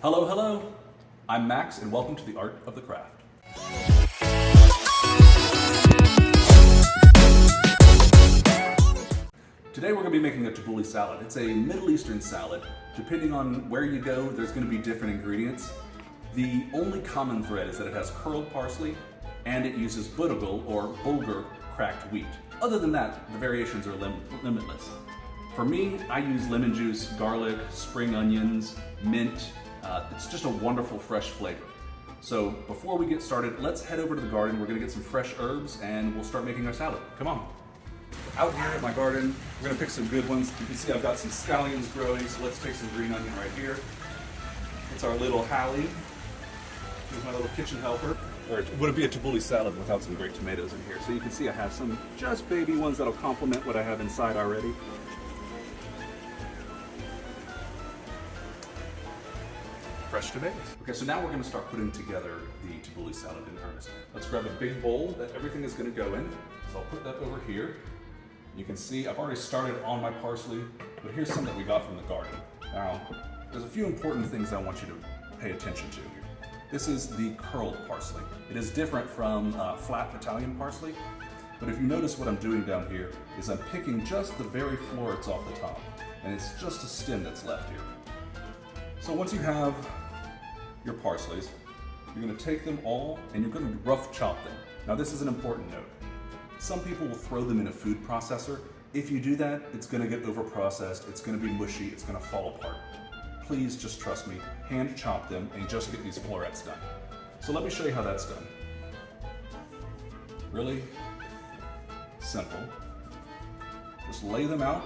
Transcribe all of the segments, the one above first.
Hello, hello. I'm Max, and welcome to the Art of the Craft. Today we're going to be making a tabbouleh salad. It's a Middle Eastern salad. Depending on where you go, there's going to be different ingredients. The only common thread is that it has curled parsley, and it uses bulgur or bulgur cracked wheat. Other than that, the variations are limitless. For me, I use lemon juice, garlic, spring onions, mint. It's just a wonderful fresh flavor. So before we get started, let's head over to the garden. We're gonna get some fresh herbs and we'll start making our salad. Come on. Out here at my garden, we're gonna pick some good ones. You can see I've got some scallions growing, so let's take some green onion right here. It's our little Hallie. Here's my little kitchen helper. Or it wouldn't be a tabbouleh salad without some great tomatoes in here. So you can see I have some just baby ones that'll complement what I have inside already. Fresh tomatoes. Okay, so now we're gonna start putting together the tabbouleh salad in earnest. Let's grab a big bowl that everything is gonna go in. So I'll put that over here. You can see I've already started on my parsley, but here's some that we got from the garden. Now, there's a few important things I want you to pay attention to here. This is the curled parsley. It is different from flat Italian parsley, but if you notice what I'm doing down here is I'm picking just the very florets off the top, and it's just a stem that's left here. So once you have your parsleys, you're going to take them all and you're going to rough chop them. Now this is an important note. Some people will throw them in a food processor. If you do that, it's going to get over-processed, it's going to be mushy, it's going to fall apart. Please just trust me, hand chop them and just get these florets done. So let me show you how that's done. Really simple. Just lay them out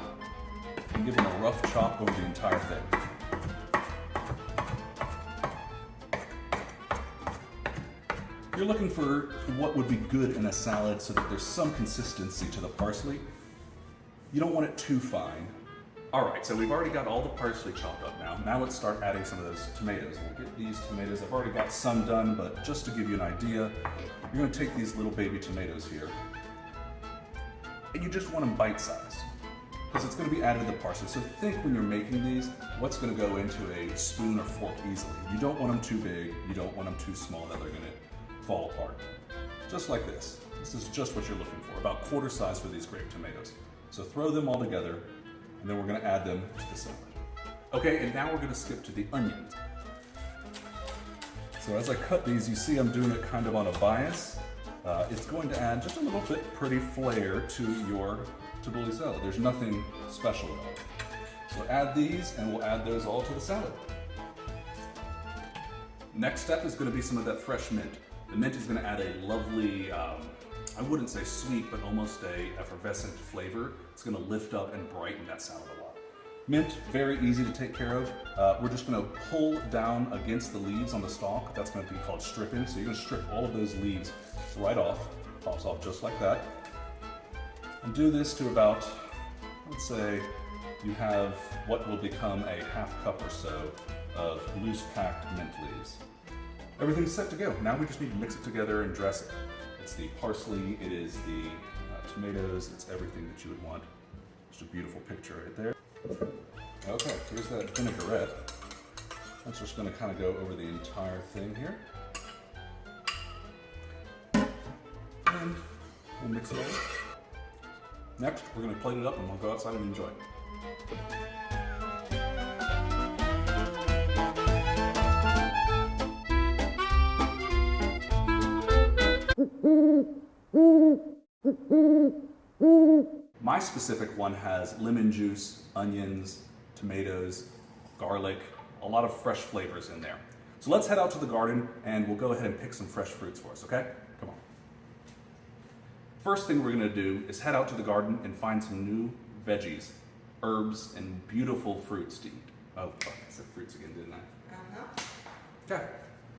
and give them a rough chop over the entire thing. You're looking for what would be good in a salad so that there's some consistency to the parsley. You don't want it too fine. All right, so we've already got all the parsley chopped up now. Now let's start adding some of those tomatoes. We'll get these tomatoes. I've already got some done, but just to give you an idea, you're gonna take these little baby tomatoes here, and you just want them bite-sized, because it's gonna be added to the parsley. So think when you're making these, what's gonna go into a spoon or fork easily. You don't want them too big, you don't want them too small that they're gonna fall apart. Just like this. This is just what you're looking for, about quarter size for these grape tomatoes. So throw them all together, and then we're gonna add them to the salad. Okay, and now we're gonna skip to the onions. So as I cut these, you see I'm doing it kind of on a bias. It's going to add just a little bit pretty flair to your tabbouleh salad. There's nothing special about it. So add these, and we'll add those all to the salad. Next step is gonna be some of that fresh mint. The mint is going to add a lovely, I wouldn't say sweet, but almost a effervescent flavor. It's going to lift up and brighten that salad a lot. Mint, very easy to take care of. We're just going to pull down against the leaves on the stalk. That's going to be called stripping. So you're going to strip all of those leaves right off. Pops off just like that. And do this to about, let's say, you have what will become a half cup or so of loose packed mint leaves. Everything's set to go. Now we just need to mix it together and dress it. It's the parsley, it is the tomatoes, it's everything that you would want. Just a beautiful picture right there. Okay, here's that vinaigrette. That's just gonna kind of go over the entire thing here. And we'll mix it all. Next, we're gonna plate it up and we'll go outside and enjoy. My specific one has lemon juice, onions, tomatoes, garlic, a lot of fresh flavors in there. So let's head out to the garden and we'll go ahead and pick some fresh fruits for us, okay? Come on. First thing we're gonna do is head out to the garden and find some new veggies, herbs, and beautiful fruits to eat. Oh, fuck, I said fruits again, didn't I? Uh-huh. Okay.